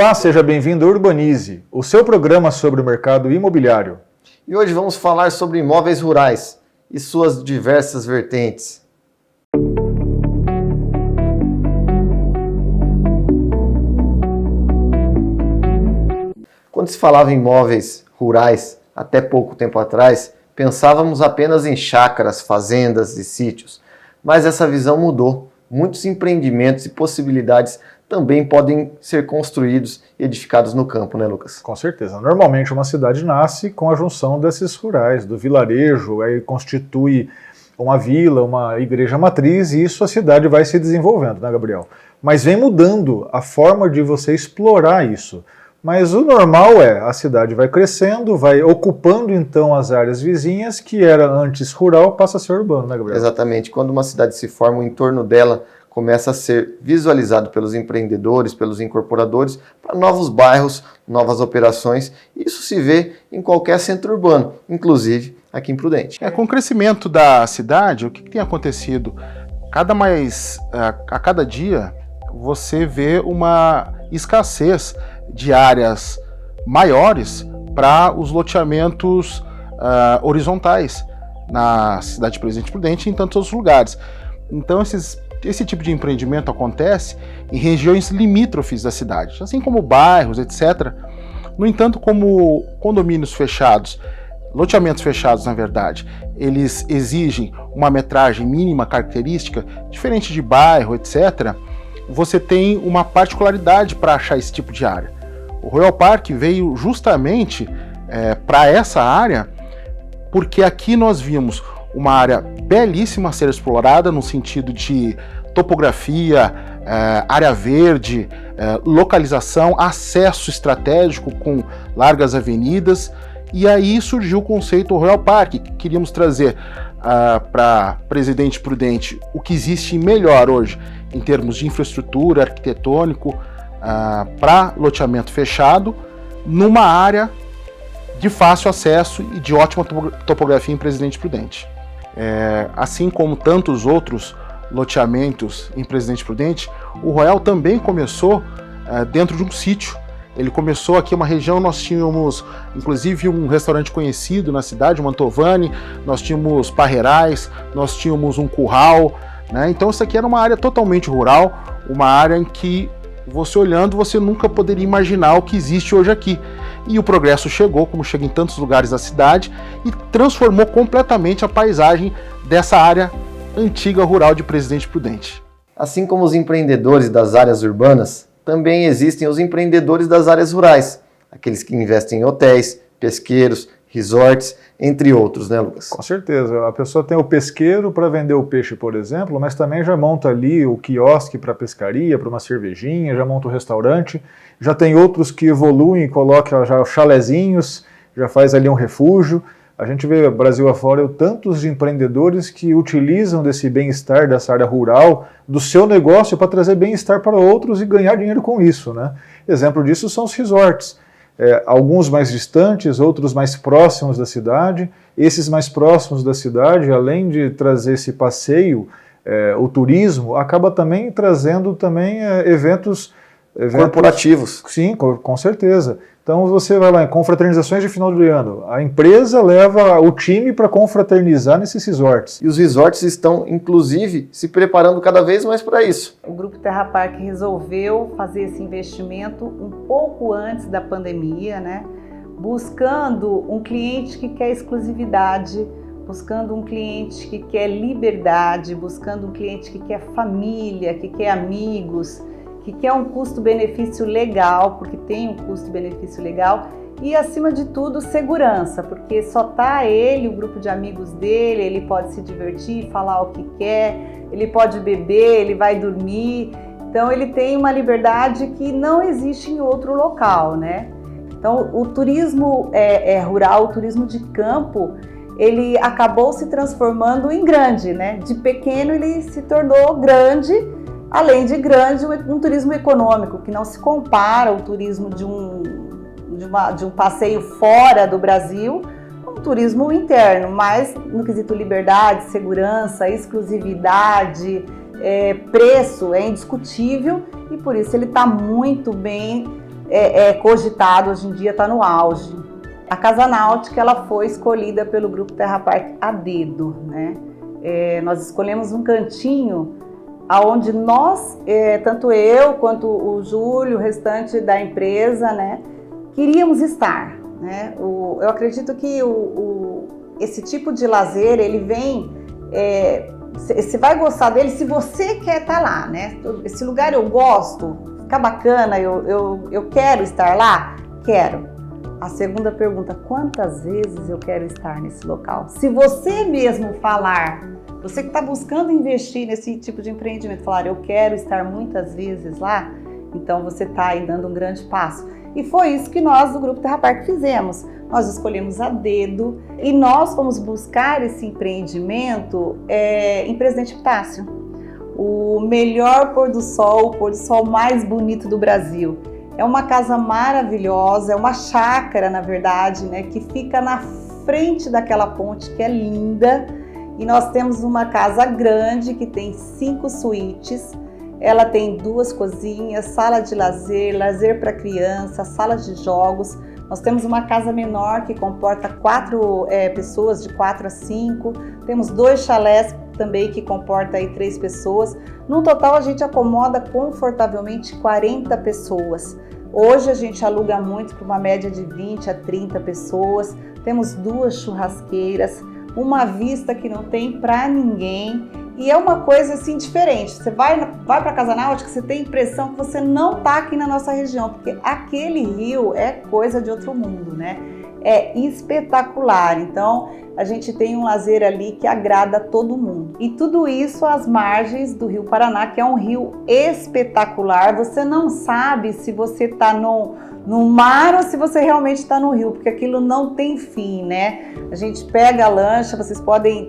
Olá, seja bem-vindo ao Urbanize, o seu programa sobre o mercado imobiliário. E hoje vamos falar sobre imóveis rurais e suas diversas vertentes. Quando se falava em imóveis rurais, até pouco tempo atrás, pensávamos apenas em chácaras, fazendas e sítios. Mas essa visão mudou. Muitos empreendimentos e possibilidades também podem ser construídos e edificados no campo, né, Lucas? Com certeza. Normalmente uma cidade nasce com a junção desses rurais, do vilarejo, aí constitui uma vila, uma igreja matriz, e isso a cidade vai se desenvolvendo, né, Gabriel? Mas vem mudando a forma de você explorar isso. Mas o normal é, a cidade vai crescendo, vai ocupando então as áreas vizinhas, que era antes rural, passa a ser urbano, né, Gabriel? Exatamente. Quando uma cidade se forma, o entorno dela começa a ser visualizado pelos empreendedores, pelos incorporadores, para novos bairros, novas operações. Isso se vê em qualquer centro urbano, inclusive aqui em Prudente. Com o crescimento da cidade, o que tem acontecido? A cada dia, você vê uma escassez de áreas maiores para os loteamentos horizontais na cidade de Presidente Prudente e em tantos outros lugares. Então, esse tipo de empreendimento acontece em regiões limítrofes da cidade, assim como bairros, etc. No entanto, como condomínios fechados, loteamentos fechados, na verdade, eles exigem uma metragem mínima característica, diferente de bairro, etc., você tem uma particularidade para achar esse tipo de área. O Royal Park veio justamente para essa área, porque aqui nós vimos uma área belíssima a ser explorada no sentido de topografia, área verde, localização, acesso estratégico com largas avenidas, e aí surgiu o conceito Royal Park, que queríamos trazer para Presidente Prudente o que existe melhor hoje em termos de infraestrutura, arquitetônico, para loteamento fechado, numa área de fácil acesso e de ótima topografia em Presidente Prudente. Assim como tantos outros loteamentos em Presidente Prudente, o Royal também começou dentro de um sítio. Ele começou aqui uma região, nós tínhamos inclusive um restaurante conhecido na cidade, o Mantovani, nós tínhamos parreirais, nós tínhamos um curral, né? Então isso aqui era uma área totalmente rural, uma área em que você olhando, você nunca poderia imaginar o que existe hoje aqui. E o progresso chegou, como chega em tantos lugares da cidade, e transformou completamente a paisagem dessa área antiga rural de Presidente Prudente. Assim como os empreendedores das áreas urbanas, também existem os empreendedores das áreas rurais, aqueles que investem em hotéis, pesqueiros, resorts, entre outros, né, Lucas? Com certeza. A pessoa tem o pesqueiro para vender o peixe, por exemplo, mas também já monta ali o quiosque para pescaria, para uma cervejinha, já monta o restaurante. Já tem outros que evoluem e colocam já chalezinhos, já faz ali um refúgio. A gente vê Brasil afora tantos empreendedores que utilizam desse bem-estar, dessa área rural, do seu negócio para trazer bem-estar para outros e ganhar dinheiro com isso, né? Exemplo disso são os resorts. Alguns mais distantes, outros mais próximos da cidade. Esses mais próximos da cidade, além de trazer esse passeio, o turismo, acaba também trazendo também eventos corporativos. Sim, com certeza. Então você vai lá em confraternizações de final de ano, a empresa leva o time para confraternizar nesses resorts. E os resorts estão, inclusive, se preparando cada vez mais para isso. O Grupo Terra Park resolveu fazer esse investimento um pouco antes da pandemia, né? Buscando um cliente que quer exclusividade, buscando um cliente que quer liberdade, buscando um cliente que quer família, que quer amigos, que quer um custo-benefício legal, porque tem um custo-benefício legal, e acima de tudo segurança, porque só tá ele, o grupo de amigos dele, ele pode se divertir, falar o que quer, ele pode beber, ele vai dormir, então ele tem uma liberdade que não existe em outro local, né? Então o turismo rural, o turismo de campo, ele acabou se transformando em grande, né? De pequeno ele se tornou grande, além de grande, um turismo econômico, que não se compara ao turismo de um passeio fora do Brasil, um turismo interno, mas no quesito liberdade, segurança, exclusividade, preço é indiscutível e por isso ele está muito bem cogitado, hoje em dia está no auge. A Casa Náutica ela foi escolhida pelo Grupo Terra Park a dedo, né? Nós escolhemos um cantinho aonde nós, tanto eu quanto o Júlio, o restante da empresa, né, queríamos estar, né? Eu acredito que esse tipo de lazer, ele vem, você vai gostar dele se você quer estar lá, né? Esse lugar eu gosto, fica bacana, eu quero estar lá? Quero. A segunda pergunta, quantas vezes eu quero estar nesse local? Se você mesmo falar, você que está buscando investir nesse tipo de empreendimento, falar eu quero estar muitas vezes lá, então você está aí dando um grande passo. E foi isso que nós do Grupo Terra Park fizemos. Nós escolhemos a dedo e nós fomos buscar esse empreendimento em Presidente Epitácio. O melhor pôr do sol, o pôr do sol mais bonito do Brasil. É uma casa maravilhosa, é uma chácara, na verdade, né, que fica na frente daquela ponte que é linda. E nós temos uma casa grande que tem 5 suítes. Ela tem 2 cozinhas, sala de lazer, lazer para criança, sala de jogos. Nós temos uma casa menor que comporta 4 pessoas, de 4 a 5. Temos 2 chalés também que comporta aí 3 pessoas. No total a gente acomoda confortavelmente 40 pessoas. Hoje a gente aluga muito para uma média de 20 a 30 pessoas. Temos 2 churrasqueiras, uma vista que não tem para ninguém. E é uma coisa assim diferente. Você vai para a Casa Náutica, você tem a impressão que você não está aqui na nossa região, porque aquele rio é coisa de outro mundo, né? É espetacular. Então, a gente tem um lazer ali que agrada todo mundo. E tudo isso às margens do Rio Paraná, que é um rio espetacular. Você não sabe se você está no mar ou se você realmente está no rio, porque aquilo não tem fim, né? A gente pega a lancha,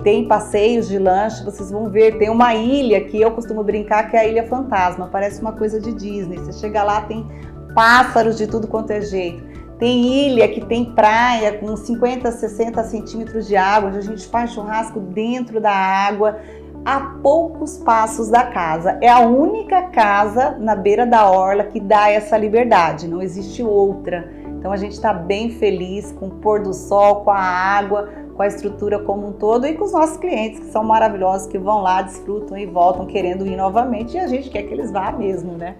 tem passeios de lancha, vocês vão ver, tem uma ilha que eu costumo brincar que é a Ilha Fantasma, parece uma coisa de Disney. Você chega lá, tem pássaros de tudo quanto é jeito. Tem ilha que tem praia com 50, 60 centímetros de água, onde a gente faz churrasco dentro da água, a poucos passos da casa. É a única casa na beira da orla que dá essa liberdade, não existe outra. Então a gente está bem feliz com o pôr do sol, com a água, com a estrutura como um todo e com os nossos clientes que são maravilhosos, que vão lá, desfrutam e voltam querendo ir novamente e a gente quer que eles vá mesmo, né?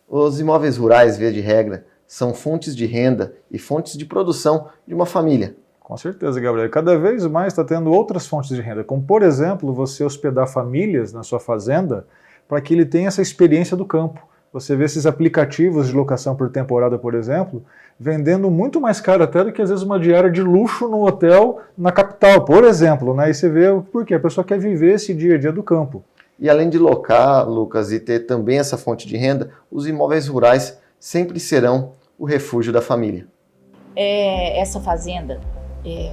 Os imóveis rurais, via de regra, são fontes de renda e fontes de produção de uma família. Com certeza, Gabriel. Cada vez mais está tendo outras fontes de renda, como, por exemplo, você hospedar famílias na sua fazenda para que ele tenha essa experiência do campo. Você vê esses aplicativos de locação por temporada, por exemplo, vendendo muito mais caro até do que, às vezes, uma diária de luxo no hotel na capital, por exemplo, né? E você vê por quê? A pessoa quer viver esse dia a dia do campo. E além de locar, Lucas, e ter também essa fonte de renda, os imóveis rurais sempre serão o refúgio da família. Essa fazenda,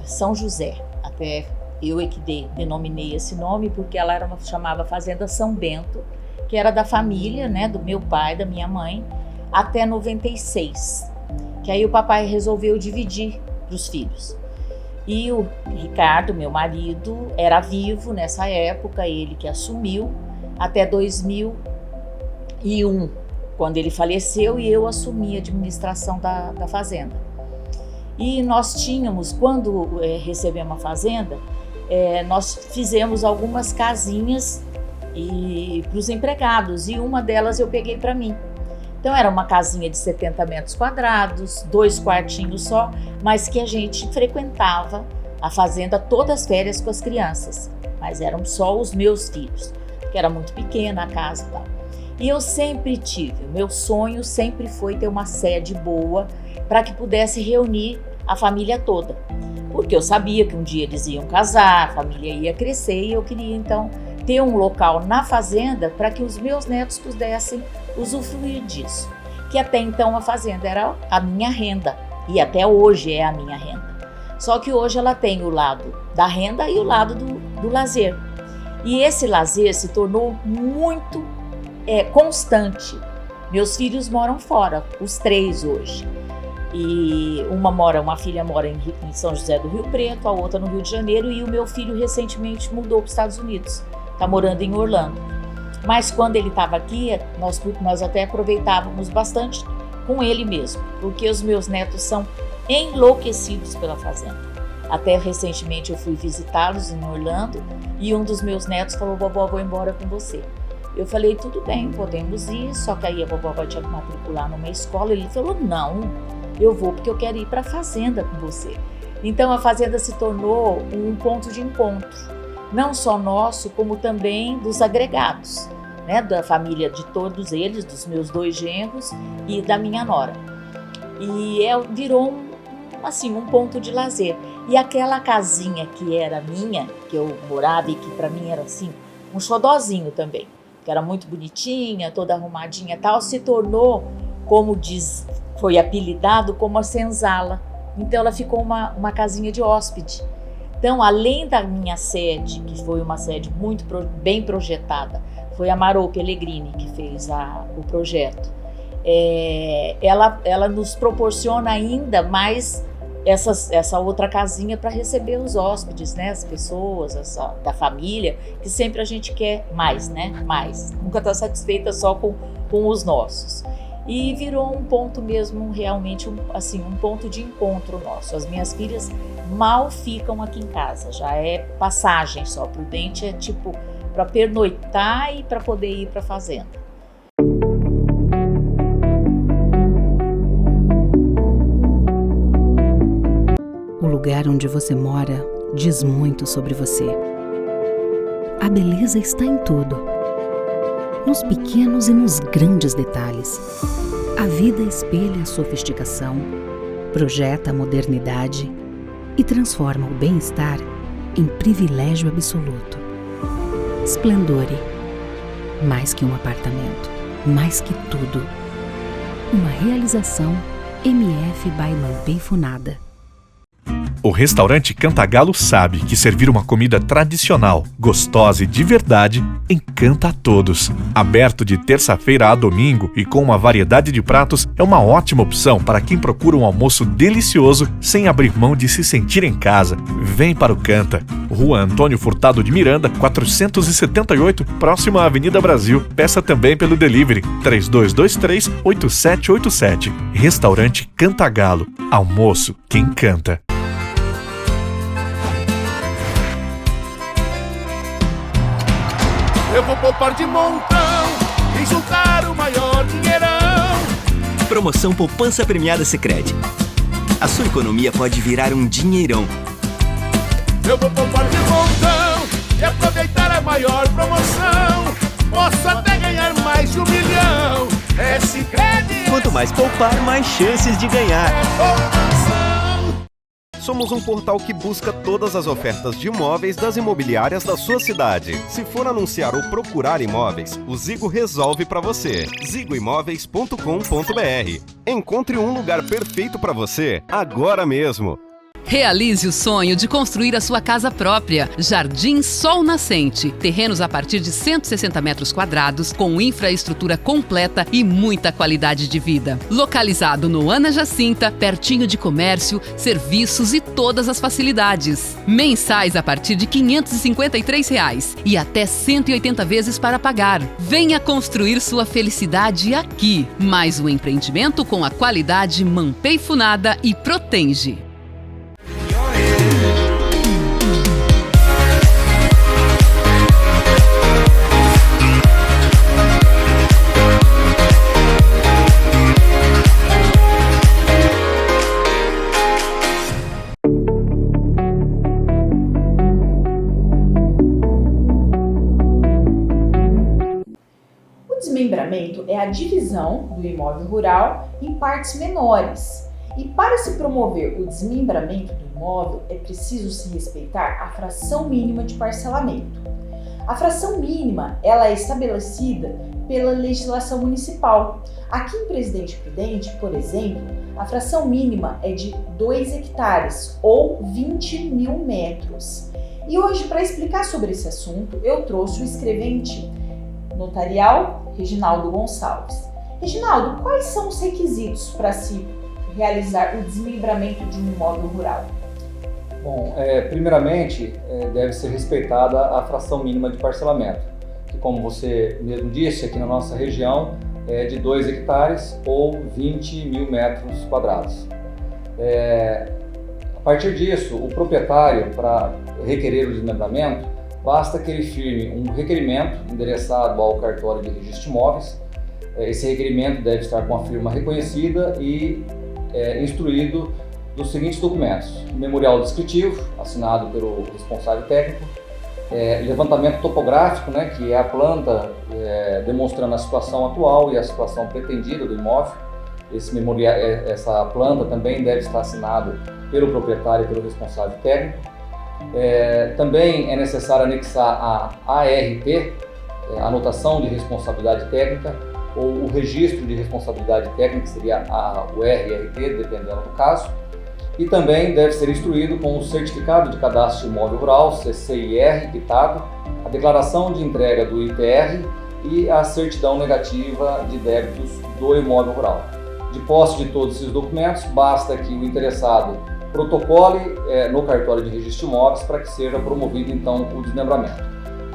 São José, até eu é que denominei esse nome porque ela chamava Fazenda São Bento, que era da família, né, do meu pai, da minha mãe, até 96, que aí o papai resolveu dividir para os filhos. E o Ricardo, meu marido, era vivo nessa época, ele que assumiu, até 2001, quando ele faleceu e eu assumi a administração da fazenda. E nós tínhamos, quando recebemos a fazenda, nós fizemos algumas casinhas para os empregados e uma delas eu peguei para mim. Então era uma casinha de 70 metros quadrados, 2 quartinhos só, mas que a gente frequentava a fazenda todas as férias com as crianças, mas eram só os meus filhos, porque era muito pequena a casa e tal. E eu sempre tive, o meu sonho sempre foi ter uma sede boa para que pudesse reunir a família toda. Porque eu sabia que um dia eles iam casar, a família ia crescer e eu queria então ter um local na fazenda para que os meus netos pudessem usufruir disso. Que até então a fazenda era a minha renda e até hoje é a minha renda. Só que hoje ela tem o lado da renda e o lado do lazer. E esse lazer se tornou muito constante. Meus filhos moram fora, os 3 hoje. E uma filha mora em São José do Rio Preto, a outra no Rio de Janeiro e o meu filho recentemente mudou para os Estados Unidos, está morando em Orlando. Mas quando ele estava aqui, nós até aproveitávamos bastante com ele mesmo, porque os meus netos são enlouquecidos pela fazenda. Até recentemente eu fui visitá-los em Orlando e um dos meus netos falou: vovó, vou embora com você. Eu falei: tudo bem, podemos ir, só que aí a vovó vai te matricular numa escola. Ele falou: não, eu vou porque eu quero ir para a fazenda com você. Então a fazenda se tornou um ponto de encontro, não só nosso, como também dos agregados, né, da família de todos eles, dos meus 2 genros e da minha nora. E virou um ponto de lazer. E aquela casinha que era minha, que eu morava e que para mim era assim, um xodózinho também, que era muito bonitinha, toda arrumadinha e tal, se tornou, foi apelidado como a senzala. Então ela ficou uma casinha de hóspede. Então, além da minha sede, que foi uma sede muito bem projetada, foi a Marô Pellegrini que fez o projeto. Ela nos proporciona ainda mais essa outra casinha para receber os hóspedes, né? As pessoas da família, que sempre a gente quer mais, né? Mais. Nunca está satisfeita só com os nossos. E virou um ponto mesmo, realmente, um ponto de encontro nosso. As minhas filhas mal ficam aqui em casa, já é passagem só. Prudente é tipo para pernoitar e para poder ir para a fazenda. O lugar onde você mora diz muito sobre você. A beleza está em tudo, nos pequenos e nos grandes detalhes. A vida espelha a sofisticação, projeta a modernidade e transforma o bem-estar em privilégio absoluto. Splendore, mais que um apartamento, mais que tudo. Uma realização MF by Mampei Funada. O restaurante Cantagalo sabe que servir uma comida tradicional, gostosa e de verdade encanta a todos. Aberto de terça-feira a domingo e com uma variedade de pratos, é uma ótima opção para quem procura um almoço delicioso sem abrir mão de se sentir em casa. Vem para o Canta, Rua Antônio Furtado de Miranda, 478, próximo à Avenida Brasil. Peça também pelo delivery 3223-8787. Restaurante Cantagalo, almoço que encanta. Eu vou poupar de montão e juntar o maior dinheirão. Promoção Poupança Premiada Sicredi. A sua economia pode virar um dinheirão. Eu vou poupar de montão e aproveitar a maior promoção. Posso até ganhar mais de 1 milhão. É Sicredi. Quanto mais poupar, mais chances de ganhar. É poupança. Somos um portal que busca todas as ofertas de imóveis das imobiliárias da sua cidade. Se for anunciar ou procurar imóveis, o Zigo resolve para você. zigoimóveis.com.br. Encontre um lugar perfeito para você agora mesmo. Realize o sonho de construir a sua casa própria. Jardim Sol Nascente. Terrenos a partir de 160 metros quadrados, com infraestrutura completa e muita qualidade de vida. Localizado no Ana Jacinta, pertinho de comércio, serviços e todas as facilidades. Mensais a partir de R$ 553 e até 180 vezes para pagar. Venha construir sua felicidade aqui. Mais um empreendimento com a qualidade Mampei Funada e Protenge. O desmembramento é a divisão do imóvel rural em partes menores. E para se promover o desmembramento do imóvel, é preciso se respeitar a fração mínima de parcelamento. A fração mínima ela é estabelecida pela legislação municipal. Aqui em Presidente Prudente, por exemplo, a fração mínima é de 2 hectares ou 20 mil metros. E hoje, para explicar sobre esse assunto, eu trouxe o escrevente notarial Reginaldo Gonçalves. Reginaldo, quais são os requisitos para se realizar o desmembramento de um imóvel rural? Bom, primeiramente deve ser respeitada a fração mínima de parcelamento, que como você mesmo disse, aqui na nossa região de 2 hectares ou 20 mil metros quadrados. A partir disso, o proprietário, para requerer o desmembramento, basta que ele firme um requerimento endereçado ao cartório de registro de imóveis. Esse requerimento deve estar com a firma reconhecida e instruído dos seguintes documentos: memorial descritivo, assinado pelo responsável técnico, levantamento topográfico, né, que é a planta demonstrando a situação atual e a situação pretendida do imóvel. Essa planta também deve estar assinado pelo proprietário e pelo responsável técnico. Também é necessário anexar a ART, anotação de responsabilidade técnica, ou o registro de responsabilidade técnica, que seria o RRT, dependendo do caso. E também deve ser instruído com o certificado de cadastro de imóvel rural, CCIR, quitado, a declaração de entrega do ITR e a certidão negativa de débitos do imóvel rural. De posse de todos esses documentos, basta que o interessado protocole no cartório de registro de imóveis para que seja promovido então o desmembramento.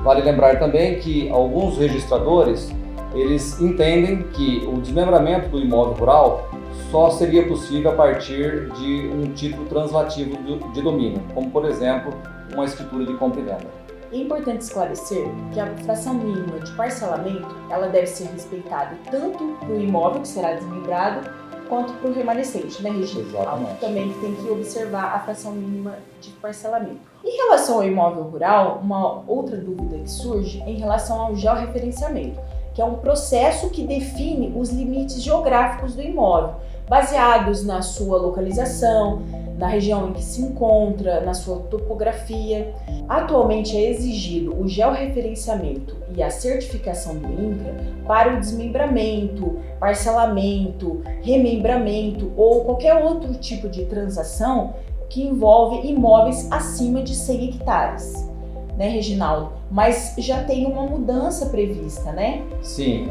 Vale lembrar também que alguns registradores eles entendem que o desmembramento do imóvel rural só seria possível a partir de um título translativo de domínio, como por exemplo uma escritura de compra e venda. É importante esclarecer que a fração mínima de parcelamento ela deve ser respeitada tanto para o imóvel que será desmembrado quanto para o remanescente, né, Regina? Exatamente. Também tem que observar a fração mínima de parcelamento. Em relação ao imóvel rural, uma outra dúvida que surge é em relação ao georreferenciamento, que é um processo que define os limites geográficos do imóvel, baseados na sua localização, na região em que se encontra, na sua topografia. Atualmente é exigido o georreferenciamento e a certificação do INCRA para o desmembramento, parcelamento, remembramento ou qualquer outro tipo de transação que envolve imóveis acima de 100 hectares. Né, Reginaldo? Mas já tem uma mudança prevista, né? Sim,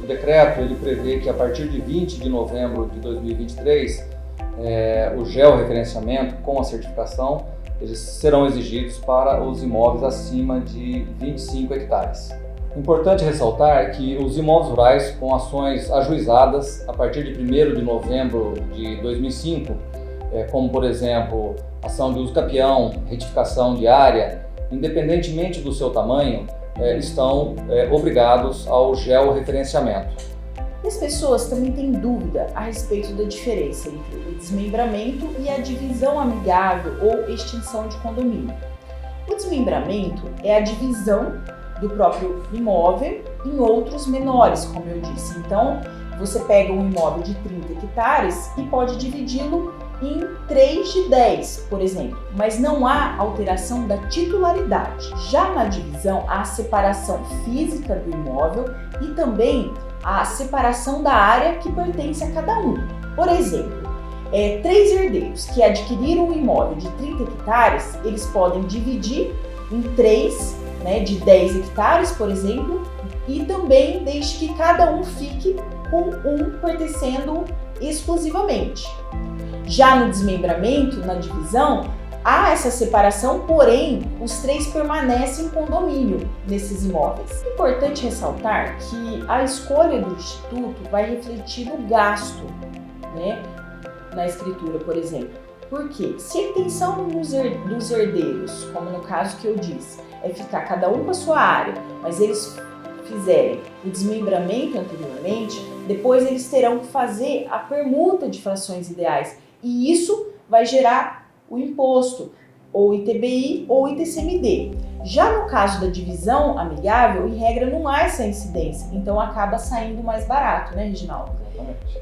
o decreto ele prevê que a partir de 20 de novembro de 2023, o georreferenciamento com a certificação, eles serão exigidos para os imóveis acima de 25 hectares. Importante ressaltar que os imóveis rurais com ações ajuizadas a partir de 1º de novembro de 2005, como por exemplo, ação de uso capião, retificação de área, independentemente do seu tamanho, estão obrigados ao georreferenciamento. E as pessoas também têm dúvida a respeito da diferença entre o desmembramento e a divisão amigável ou extinção de condomínio. O desmembramento é a divisão do próprio imóvel em outros menores, como eu disse. Então, você pega um imóvel de 30 hectares e pode dividi-lo em 3 de 10, por exemplo, mas não há alteração da titularidade. Já na divisão, há a separação física do imóvel e também a separação da área que pertence a cada um. Por exemplo, 3 herdeiros que adquiriram um imóvel de 30 hectares, eles podem dividir em 3, né, de 10 hectares, por exemplo, e também desde que cada um fique com um pertencendo exclusivamente. Já no desmembramento, na divisão, há essa separação, porém, os 3 permanecem em condomínio nesses imóveis. É importante ressaltar que a escolha do instituto vai refletir no gasto, né, na escritura, por exemplo. Porque se a intenção dos herdeiros, como no caso que eu disse, é ficar cada um com a sua área, mas eles fizerem o desmembramento anteriormente, depois eles terão que fazer a permuta de frações ideais. E isso vai gerar o imposto, ou ITBI ou ITCMD. Já no caso da divisão amigável, em regra não há essa incidência, então acaba saindo mais barato, né, Reginaldo? Exatamente.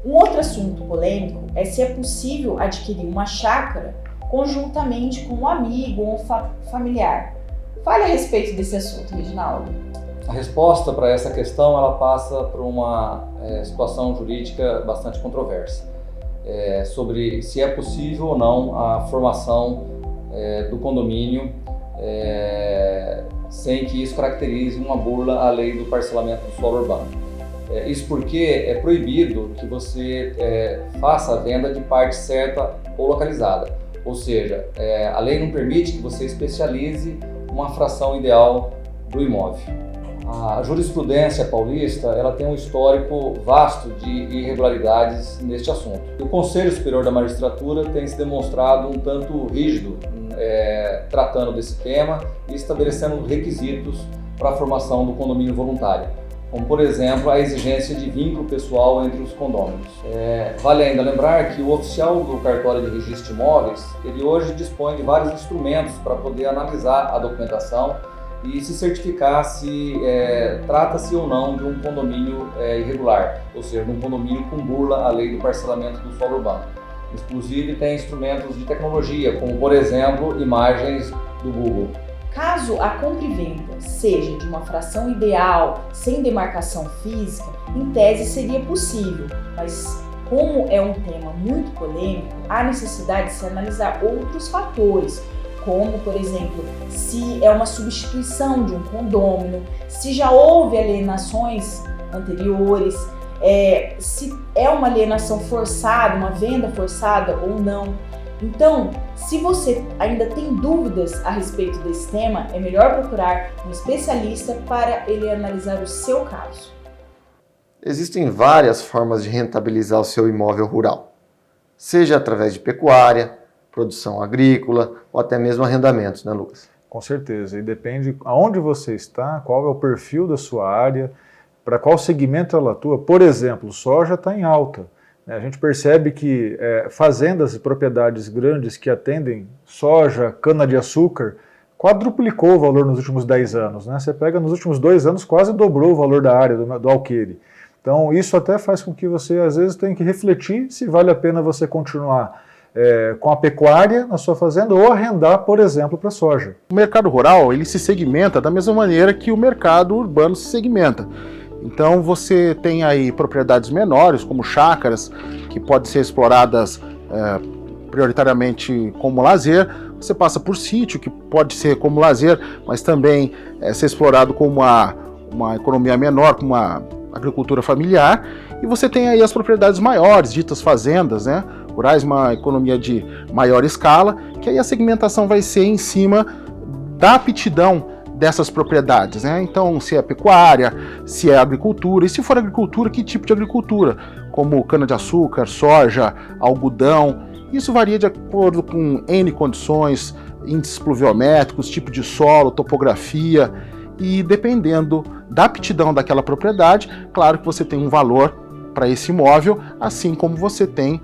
Um outro assunto polêmico é se é possível adquirir uma chácara conjuntamente com um amigo ou um familiar. Fale a respeito desse assunto, Reginaldo. A resposta para essa questão ela passa por uma situação jurídica bastante controversa. Sobre se é possível ou não a formação do condomínio sem que isso caracterize uma burla à lei do parcelamento do solo urbano. Isso porque é proibido que você faça a venda de parte certa ou localizada, ou seja, a lei não permite que você especialize uma fração ideal do imóvel. A jurisprudência paulista ela tem um histórico vasto de irregularidades neste assunto. O Conselho Superior da Magistratura tem se demonstrado um tanto rígido tratando desse tema e estabelecendo requisitos para a formação do condomínio voluntário, como, por exemplo, a exigência de vínculo pessoal entre os condôminos. Vale ainda lembrar que o oficial do cartório de registro de imóveis, ele hoje dispõe de vários instrumentos para poder analisar a documentação e se certificar se trata-se ou não de um condomínio irregular, ou seja, de um condomínio com burla à lei do parcelamento do solo urbano. Inclusive tem instrumentos de tecnologia, como, por exemplo, imagens do Google. Caso a compra e venda seja de uma fração ideal, sem demarcação física, em tese seria possível, mas como é um tema muito polêmico, há necessidade de se analisar outros fatores, como, por exemplo, se é uma substituição de um condômino, se já houve alienações anteriores, se é uma alienação forçada, uma venda forçada ou não. Então, se você ainda tem dúvidas a respeito desse tema, é melhor procurar um especialista para ele analisar o seu caso. Existem várias formas de rentabilizar o seu imóvel rural, seja através de pecuária, produção agrícola ou até mesmo arrendamentos, né, Lucas? Com certeza, e depende aonde você está, qual é o perfil da sua área, para qual segmento ela atua. Por exemplo, soja está em alta. A gente percebe que fazendas e propriedades grandes que atendem soja, cana-de-açúcar, quadruplicou o valor nos últimos 10 anos. Né? Você pega nos últimos 2 anos, quase dobrou o valor da área, do alqueire. Então isso até faz com que você às vezes tenha que refletir se vale a pena você continuar com a pecuária na sua fazenda ou arrendar, por exemplo, para soja. O mercado rural ele se segmenta da mesma maneira que o mercado urbano se segmenta. Então você tem aí propriedades menores, como chácaras, que podem ser exploradas prioritariamente como lazer. Você passa por sítio, que pode ser como lazer, mas também ser explorado como uma economia menor, como uma agricultura familiar. E você tem aí as propriedades maiores, ditas fazendas, né? Rurais, uma economia de maior escala, que aí a segmentação vai ser em cima da aptidão dessas propriedades, né? Então, se é pecuária, se é agricultura, e se for agricultura, que tipo de agricultura? Como cana-de-açúcar, soja, algodão. Isso varia de acordo com N condições, índices pluviométricos, tipo de solo, topografia, e dependendo da aptidão daquela propriedade, claro que você tem um valor para esse imóvel, assim como você tem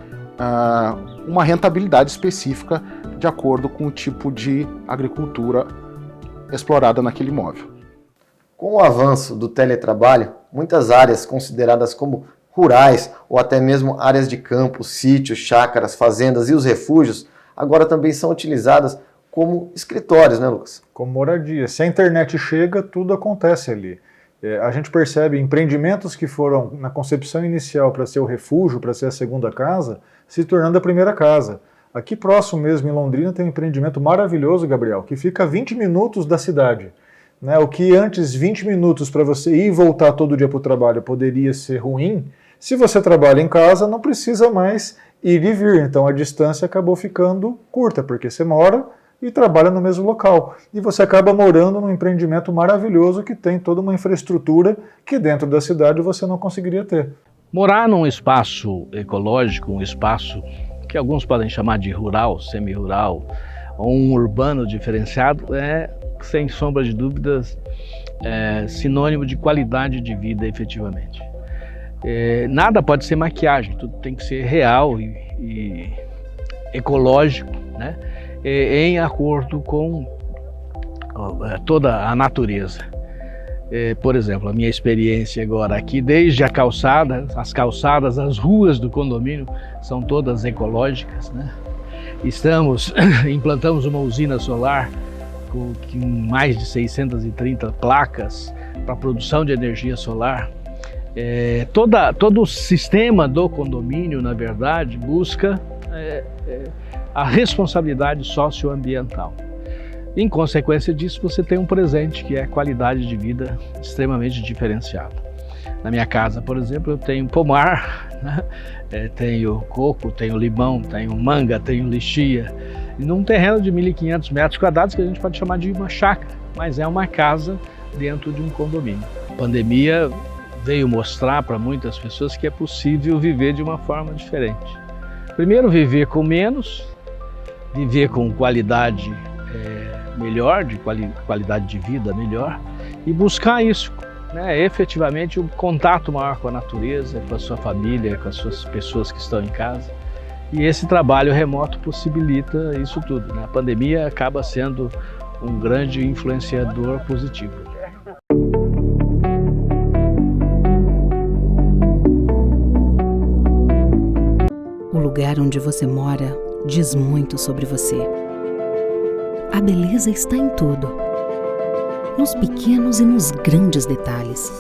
uma rentabilidade específica de acordo com o tipo de agricultura explorada naquele imóvel. Com o avanço do teletrabalho, muitas áreas consideradas como rurais ou até mesmo áreas de campo, sítios, chácaras, fazendas e os refúgios, agora também são utilizadas como escritórios, né, Lucas? Como moradia. Se a internet chega, tudo acontece ali. A gente percebe empreendimentos que foram na concepção inicial para ser o refúgio, para ser a segunda casa, se tornando a primeira casa. Aqui próximo mesmo, em Londrina, tem um empreendimento maravilhoso, Gabriel, que fica a 20 minutos da cidade. Né? O que antes 20 minutos para você ir e voltar todo dia para o trabalho poderia ser ruim, se você trabalha em casa, não precisa mais ir e vir. Então a distância acabou ficando curta, porque você mora e trabalha no mesmo local. E você acaba morando num empreendimento maravilhoso que tem toda uma infraestrutura que dentro da cidade você não conseguiria ter. Morar num espaço ecológico, um espaço que alguns podem chamar de rural, semi-rural, ou um urbano diferenciado, é, sem sombra de dúvidas, sinônimo de qualidade de vida efetivamente. Nada pode ser maquiagem, tudo tem que ser real e ecológico, né? Em acordo com toda a natureza. Por exemplo, a minha experiência agora aqui, desde a calçada, as calçadas, as ruas do condomínio são todas ecológicas, né? Implantamos uma usina solar com mais de 630 placas para produção de energia solar. Todo o sistema do condomínio, na verdade, busca a responsabilidade socioambiental. Em consequência disso, você tem um presente que é a qualidade de vida extremamente diferenciada. Na minha casa, por exemplo, eu tenho pomar, né? Tenho coco, tenho limão, tenho manga, tenho lixia. E num terreno de 1.500 metros quadrados, que a gente pode chamar de uma chácara, mas é uma casa dentro de um condomínio. A pandemia veio mostrar para muitas pessoas que é possível viver de uma forma diferente. Primeiro, viver com menos, viver com qualidade melhor, de qualidade de vida melhor, e buscar isso, né, efetivamente um contato maior com a natureza, com a sua família, com as suas pessoas que estão em casa. E esse trabalho remoto possibilita isso tudo, né? A pandemia acaba sendo um grande influenciador positivo. O lugar onde você mora diz muito sobre você. A beleza está em tudo, nos pequenos e nos grandes detalhes.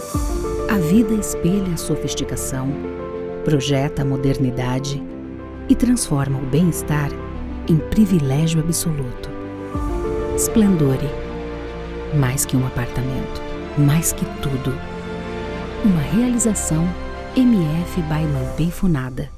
A vida espelha a sofisticação, projeta a modernidade e transforma o bem-estar em privilégio absoluto. Splendore, mais que um apartamento, mais que tudo. Uma realização MF by Mampei Funada.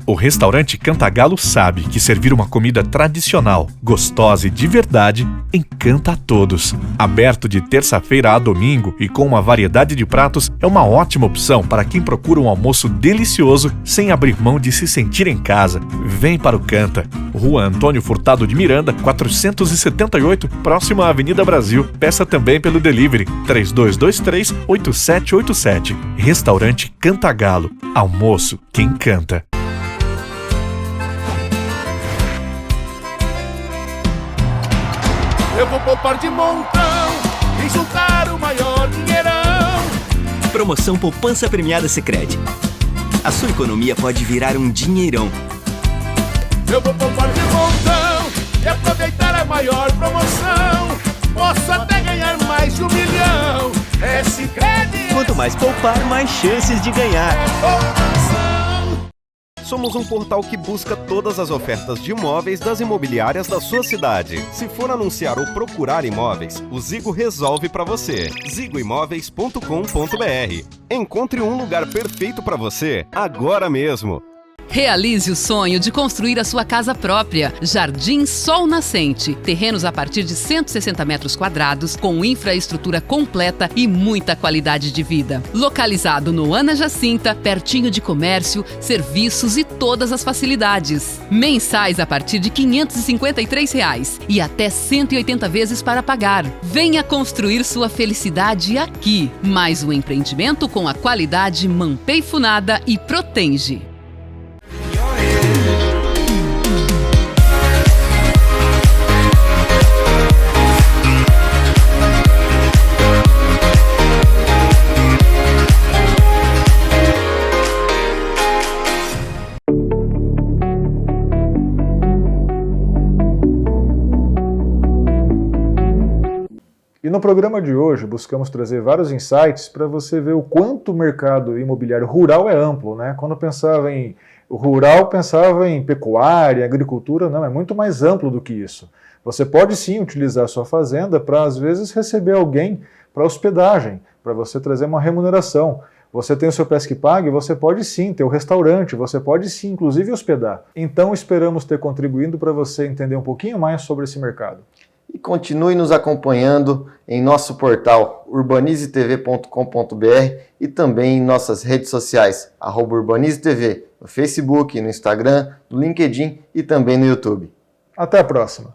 O restaurante Cantagalo sabe que servir uma comida tradicional, gostosa e de verdade encanta a todos. Aberto de terça-feira a domingo e com uma variedade de pratos, é uma ótima opção para quem procura um almoço delicioso sem abrir mão de se sentir em casa. Vem para o Canta. Rua Antônio Furtado de Miranda, 478, próximo à Avenida Brasil. Peça também pelo delivery 3223-8787. Restaurante Cantagalo. Almoço que encanta. Eu vou poupar de montão e juntar o maior dinheirão. Promoção Poupança Premiada Sicredi. A sua economia pode virar um dinheirão. Eu vou poupar de montão e aproveitar a maior promoção. Posso até ganhar mais de R$1 milhão. É Sicredi. Quanto mais poupar, mais chances de ganhar. Somos um portal que busca todas as ofertas de imóveis das imobiliárias da sua cidade. Se for anunciar ou procurar imóveis, o Zigo resolve para você. zigoimóveis.com.br. Encontre um lugar perfeito para você agora mesmo. Realize o sonho de construir a sua casa própria. Jardim Sol Nascente. Terrenos a partir de 160 metros quadrados, com infraestrutura completa e muita qualidade de vida. Localizado no Ana Jacinta, pertinho de comércio, serviços e todas as facilidades. Mensais a partir de R$ 553 e até 180 vezes para pagar. Venha construir sua felicidade aqui. Mais um empreendimento com a qualidade Mampei Funada e Protenge. E no programa de hoje buscamos trazer vários insights para você ver o quanto o mercado imobiliário rural é amplo, né? Quando pensava em rural, pensava em pecuária, agricultura, não, é muito mais amplo do que isso. Você pode sim utilizar a sua fazenda para às vezes receber alguém para hospedagem, para você trazer uma remuneração. Você tem o seu Pesque Pague, você pode sim ter o restaurante, você pode sim inclusive hospedar. Então esperamos ter contribuído para você entender um pouquinho mais sobre esse mercado. E continue nos acompanhando em nosso portal urbanizetv.com.br e também em nossas redes sociais, @urbanizetv, no Facebook, no Instagram, no LinkedIn e também no YouTube. Até a próxima!